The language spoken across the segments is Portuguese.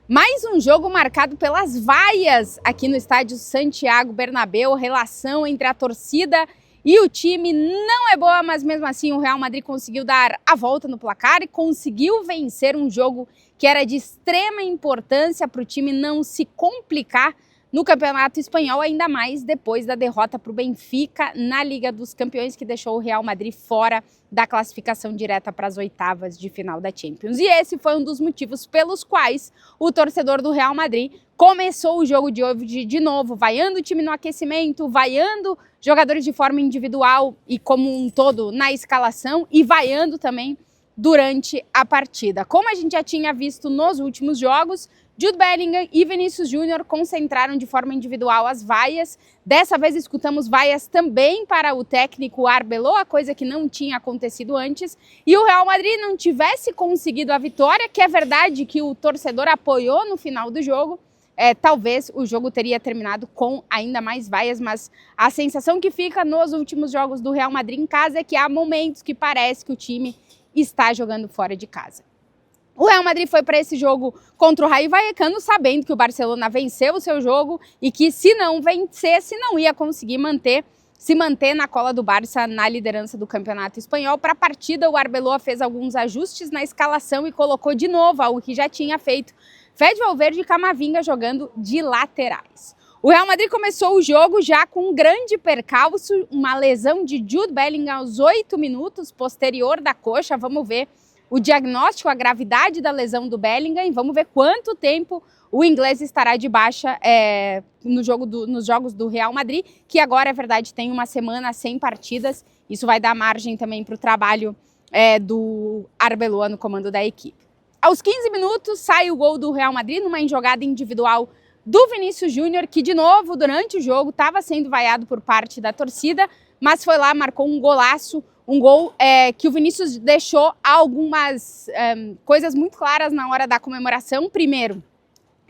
Mais um jogo marcado pelas vaias aqui no estádio Santiago Bernabéu. A relação entre a torcida e o time não é boa, mas mesmo assim o Real Madrid conseguiu dar a volta no placar e conseguiu vencer um jogo que era de extrema importância para o time não se complicar no Campeonato Espanhol, ainda mais depois da derrota para o Benfica na Liga dos Campeões, que deixou o Real Madrid fora da classificação direta para as oitavas de final da Champions. E esse foi um dos motivos pelos quais o torcedor do Real Madrid começou o jogo de hoje de novo, vaiando o time no aquecimento, vaiando jogadores de forma individual e como um todo na escalação e vaiando também durante a partida. Como a gente já tinha visto nos últimos jogos, Jude Bellingham e Vinícius Júnior concentraram de forma individual as vaias. Dessa vez escutamos vaias também para o técnico Arbeloa, coisa que não tinha acontecido antes. E o Real Madrid não tivesse conseguido a vitória, que é verdade que o torcedor apoiou no final do jogo, talvez o jogo teria terminado com ainda mais vaias, mas a sensação que fica nos últimos jogos do Real Madrid em casa é que há momentos que parece que o time está jogando fora de casa. O Real Madrid foi para esse jogo contra o Rayo Vallecano sabendo que o Barcelona venceu o seu jogo e que se não vencesse não ia conseguir se manter na cola do Barça na liderança do Campeonato Espanhol. Para a partida, o Arbeloa fez alguns ajustes na escalação e colocou de novo algo que já tinha feito, Fede Valverde e Camavinga jogando de laterais. O Real Madrid começou o jogo já com um grande percalço, uma lesão de Jude Bellingham aos 8 minutos, posterior da coxa. Vamos ver o diagnóstico, a gravidade da lesão do Bellingham e vamos ver quanto tempo o inglês estará de baixa nos jogos do Real Madrid, que agora, é verdade, tem uma semana sem partidas. Isso vai dar margem também para o trabalho do Arbeloa no comando da equipe. Aos 15 minutos sai o gol do Real Madrid numa jogada individual do Vinícius Júnior, que de novo durante o jogo estava sendo vaiado por parte da torcida, mas foi lá, marcou um golaço. Um gol que o Vinícius deixou algumas coisas muito claras na hora da comemoração. Primeiro,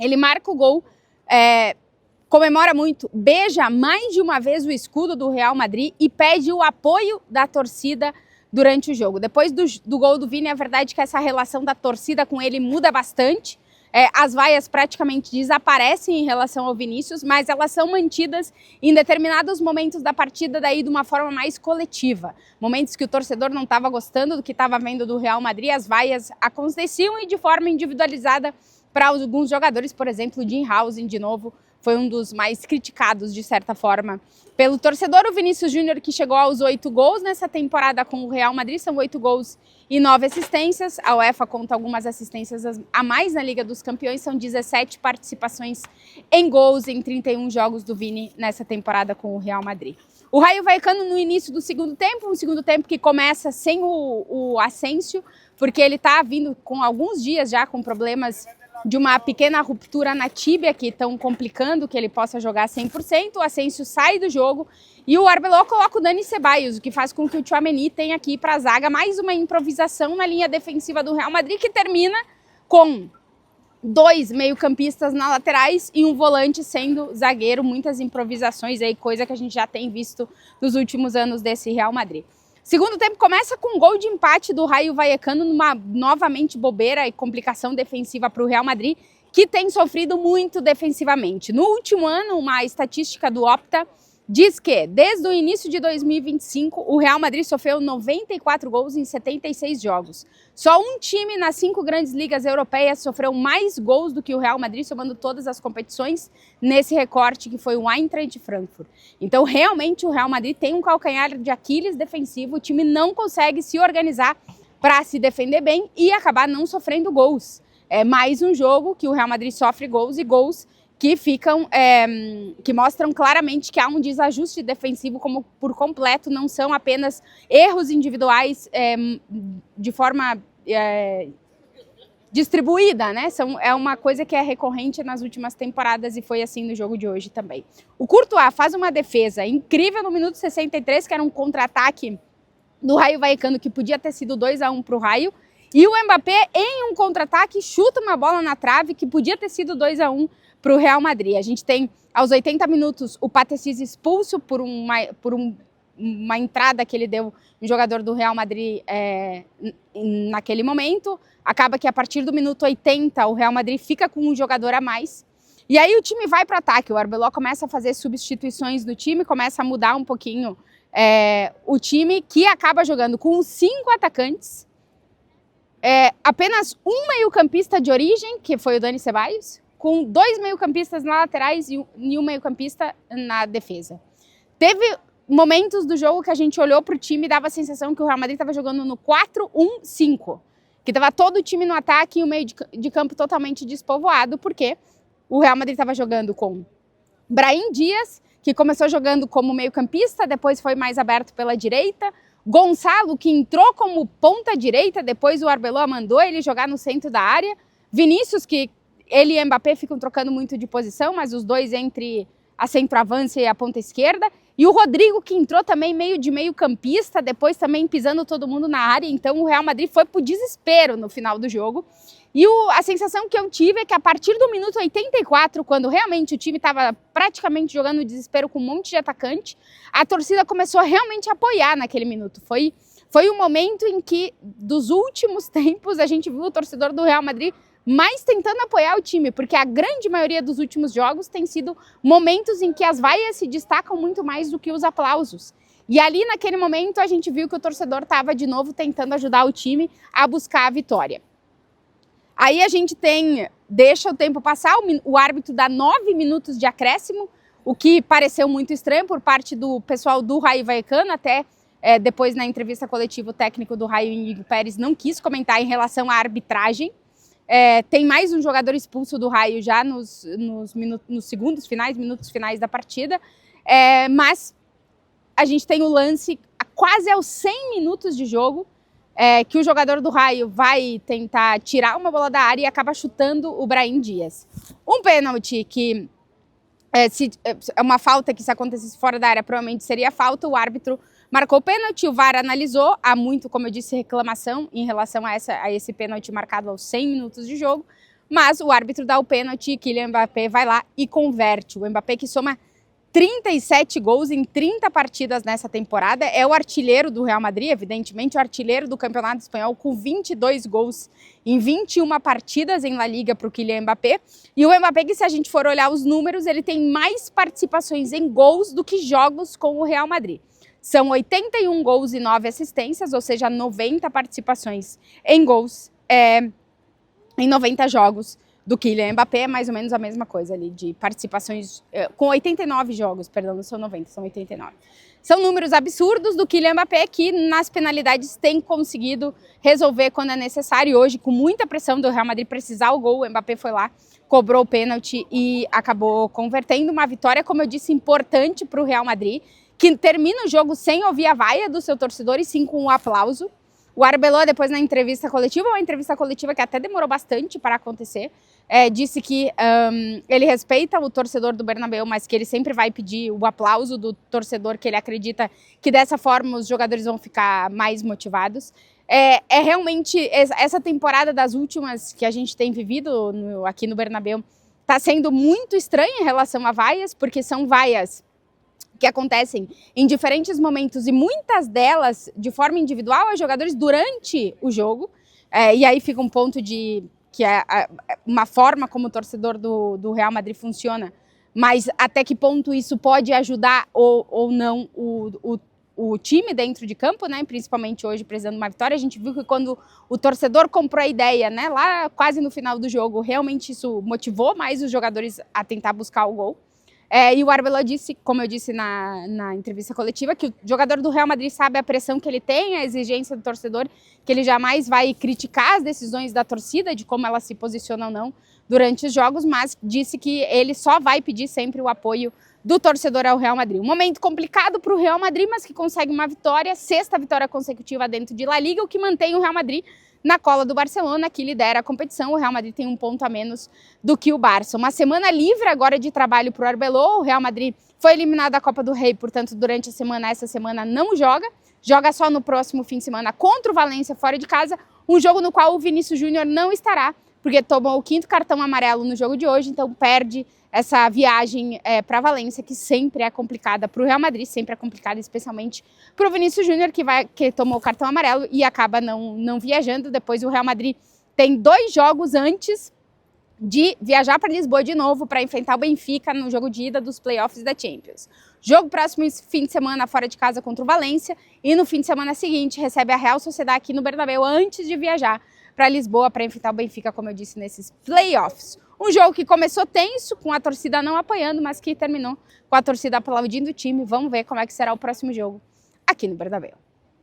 ele marca o gol, comemora muito, beija mais de uma vez o escudo do Real Madrid e pede o apoio da torcida durante o jogo. Depois do gol do Vini, é verdade que essa relação da torcida com ele muda bastante. As vaias praticamente desaparecem em relação ao Vinícius, mas elas são mantidas em determinados momentos da partida daí de uma forma mais coletiva. Momentos que o torcedor não estava gostando do que estava vendo do Real Madrid, as vaias aconteciam e de forma individualizada para alguns jogadores, por exemplo, o Dinhausen, de novo, foi um dos mais criticados, de certa forma, pelo torcedor. O Vinícius Júnior, que chegou aos 8 gols nessa temporada com o Real Madrid, são 8 gols e 9 assistências. A UEFA conta algumas assistências a mais na Liga dos Campeões, são 17 participações em gols em 31 jogos do Vini nessa temporada com o Real Madrid. O Rayo Vallecano no início do segundo tempo, um segundo tempo que começa sem o Asensio, porque ele está vindo com alguns dias já com problemas de uma pequena ruptura na tíbia que estão complicando que ele possa jogar 100%, o Asensio sai do jogo e o Arbeloa coloca o Dani Ceballos, o que faz com que o Tchouaméni tenha aqui para a zaga mais uma improvisação na linha defensiva do Real Madrid, que termina com 2 meio-campistas na laterais e um volante sendo zagueiro, muitas improvisações aí, coisa que a gente já tem visto nos últimos anos desse Real Madrid. Segundo tempo começa com um gol de empate do Rayo Vallecano, numa novamente bobeira e complicação defensiva para o Real Madrid, que tem sofrido muito defensivamente. No último ano, uma estatística do Opta diz que, desde o início de 2025, o Real Madrid sofreu 94 gols em 76 jogos. Só um time nas 5 grandes ligas europeias sofreu mais gols do que o Real Madrid, somando todas as competições, nesse recorte que foi o Eintracht de Frankfurt. Então, realmente, o Real Madrid tem um calcanhar de Aquiles defensivo, o time não consegue se organizar para se defender bem e acabar não sofrendo gols. É mais um jogo que o Real Madrid sofre gols e gols que que mostram claramente que há um desajuste defensivo como por completo, não são apenas erros individuais de forma distribuída, né? É uma coisa que é recorrente nas últimas temporadas e foi assim no jogo de hoje também. O Courtois faz uma defesa incrível no minuto 63, que era um contra-ataque do Rayo Vallecano, que podia ter sido 2-1 para o Rayo, e o Mbappé, em um contra-ataque, chuta uma bola na trave que podia ter sido 2-1 para o Real Madrid. A gente tem, aos 80 minutos, o Pathé Ciss expulso por um uma entrada que ele deu no jogador do Real Madrid naquele momento. Acaba que a partir do minuto 80 o Real Madrid fica com um jogador a mais. E aí o time vai para o ataque, o Arbeloa começa a fazer substituições no time, começa a mudar um pouquinho o time, que acaba jogando com 5 atacantes, apenas um meio-campista de origem, que foi o Dani Ceballos, com 2 meio-campistas na laterais e um meio-campista na defesa. Teve momentos do jogo que a gente olhou para o time e dava a sensação que o Real Madrid estava jogando no 4-1-5, que estava todo o time no ataque e o meio de campo totalmente despovoado, porque o Real Madrid estava jogando com Brahim Dias, que começou jogando como meio-campista, depois foi mais aberto pela direita. Gonçalo, que entrou como ponta-direita, depois o Arbeloa mandou ele jogar no centro da área. Vinícius, que ele e Mbappé ficam trocando muito de posição, mas os dois entre a centroavância e a ponta esquerda. E o Rodrigo, que entrou também meio de meio-campista, depois também pisando todo mundo na área. Então o Real Madrid foi pro desespero no final do jogo. E a sensação que eu tive é que a partir do minuto 84, quando realmente o time estava praticamente jogando no desespero com um monte de atacante, a torcida começou a realmente apoiar naquele minuto. Foi um momento em que, dos últimos tempos, a gente viu o torcedor do Real Madrid mais tentando apoiar o time, porque a grande maioria dos últimos jogos tem sido momentos em que as vaias se destacam muito mais do que os aplausos. E ali, naquele momento, a gente viu que o torcedor estava de novo tentando ajudar o time a buscar a vitória. Aí a gente deixa o tempo passar, o árbitro dá 9 minutos de acréscimo, o que pareceu muito estranho por parte do pessoal do Raio Vallecano, até depois na entrevista coletiva o técnico do Raio, Íñigo Pérez, não quis comentar em relação à arbitragem. Tem mais um jogador expulso do Raio já nos minutos finais da partida, mas a gente tem o lance quase aos 100 minutos de jogo, que o jogador do Raio vai tentar tirar uma bola da área e acaba chutando o Brahim Dias. Um pênalti que é uma falta que, se acontecesse fora da área, provavelmente seria falta. O árbitro marcou o pênalti, o VAR analisou. Há muito, como eu disse, reclamação em relação a esse pênalti marcado aos 100 minutos de jogo. Mas o árbitro dá o pênalti e Kylian Mbappé vai lá e converte. O Mbappé, que soma 37 gols em 30 partidas nessa temporada, é o artilheiro do Real Madrid, evidentemente, o artilheiro do Campeonato Espanhol, com 22 gols em 21 partidas em La Liga para o Kylian Mbappé. E o Mbappé, que, se a gente for olhar os números, ele tem mais participações em gols do que jogos com o Real Madrid. São 81 gols e 9 assistências, ou seja, 90 participações em gols em 90 jogos do Kylian Mbappé. É mais ou menos a mesma coisa ali, de participações com 89 jogos, perdão, não são 90, são 89. São números absurdos do Kylian Mbappé, que nas penalidades tem conseguido resolver quando é necessário. Hoje, com muita pressão do Real Madrid precisar o gol, o Mbappé foi lá, cobrou o pênalti e acabou convertendo. Uma vitória, como eu disse, importante para o Real Madrid, que termina o jogo sem ouvir a vaia do seu torcedor e sim com um aplauso. O Arbeloa, depois na entrevista coletiva, uma entrevista coletiva que até demorou bastante para acontecer, disse que ele respeita o torcedor do Bernabéu, mas que ele sempre vai pedir o aplauso do torcedor, que ele acredita que dessa forma os jogadores vão ficar mais motivados. Realmente, essa temporada das últimas que a gente tem vivido aqui no Bernabéu está sendo muito estranha em relação a vaias, porque são vaias que acontecem em diferentes momentos e muitas delas de forma individual a jogadores durante o jogo. E aí fica um ponto de que é uma forma como o torcedor do Real Madrid funciona, mas até que ponto isso pode ajudar ou não o time dentro de campo, né? Principalmente hoje, precisando de uma vitória. A gente viu que quando o torcedor comprou a ideia, né, lá quase no final do jogo, realmente isso motivou mais os jogadores a tentar buscar o gol. E o Arbeloa disse, como eu disse na entrevista coletiva, que o jogador do Real Madrid sabe a pressão que ele tem, a exigência do torcedor, que ele jamais vai criticar as decisões da torcida, de como ela se posiciona ou não durante os jogos, mas disse que ele só vai pedir sempre o apoio do torcedor ao Real Madrid. Um momento complicado para o Real Madrid, mas que consegue uma vitória, 6ª vitória consecutiva dentro de La Liga, o que mantém o Real Madrid na cola do Barcelona, que lidera a competição. O Real Madrid tem um ponto a menos do que o Barça. Uma semana livre agora de trabalho para o Arbeloa. O Real Madrid foi eliminado da Copa do Rei, portanto, durante a semana, essa semana não joga só no próximo fim de semana contra o Valência fora de casa, um jogo no qual o Vinícius Júnior não estará, porque tomou o 5º cartão amarelo no jogo de hoje, então perde essa viagem para Valência, que sempre é complicada para o Real Madrid, sempre é complicada, especialmente para o Vinícius Júnior, que tomou o cartão amarelo e acaba não viajando. Depois o Real Madrid tem 2 jogos antes de viajar para Lisboa de novo para enfrentar o Benfica no jogo de ida dos playoffs da Champions. Jogo próximo fim de semana fora de casa contra o Valência e no fim de semana seguinte recebe a Real Sociedad aqui no Bernabéu antes de viajar para Lisboa para enfrentar o Benfica, como eu disse, nesses playoffs. Um jogo que começou tenso, com a torcida não apoiando, mas que terminou com a torcida aplaudindo o time. Vamos ver como é que será o próximo jogo aqui no Bernabéu.